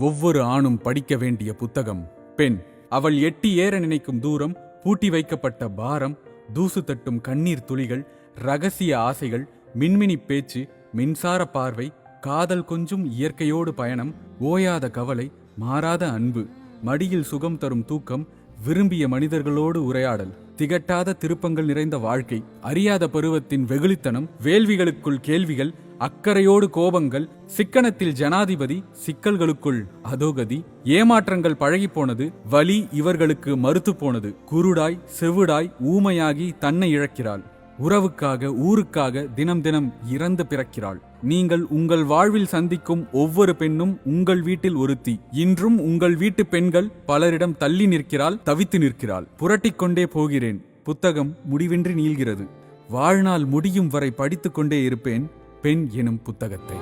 ஒவ்வொரு ஆணும் படிக்க வேண்டிய புத்தகம் பெண். அவள் எட்டி ஏற நினைக்கும் தூரம், பூட்டி வைக்கப்பட்ட பாரம், தூசு தட்டும் கண்ணீர் துளிகள், ரகசிய ஆசைகள், மின்மினி பேச்சு, மின்சார பார்வை, காதல் கொஞ்சும் இயற்கையோடு பயணம், ஓயாத கவலை, மாறாத அன்பு, மடியில் சுகம் தரும் தூக்கம், விரும்பிய மனிதர்களோடு உரையாடல், திகட்டாத திருப்பங்கள் நிறைந்த வாழ்க்கை, அறியாத பருவத்தின் வெகுளித்தனம், வேள்விகளுக்குள் கேள்விகள், அக்கறையோடு கோபங்கள், சிக்கனத்தில் ஜனாதிபதி, சிக்கல்களுக்குள் அதோகதி, ஏமாற்றங்கள் பழகிப்போனது, வலி இவர்களுக்கு மறுத்து போனது, குருடாய் செவிடாய் ஊமையாகி தன்னை இழக்கிறாள். உறவுக்காக ஊருக்காக தினம் தினம் இறந்து பிறக்கிறாள். நீங்கள் உங்கள் வாழ்வில் சந்திக்கும் ஒவ்வொரு பெண்ணும் உங்கள் வீட்டில் ஒருத்தி. இன்றும் உங்கள் வீட்டு பெண்கள் பலரிடம் தள்ளி நிற்கிறாள், தவித்து நிற்கிறாள். புரட்டிக்கொண்டே போகிறேன், புத்தகம் முடிவின்றி நீள்கிறது. வாழ்நாள் முடியும் வரை படித்துக்கொண்டே இருப்பேன் பெண் எனும் புத்தகத்தை.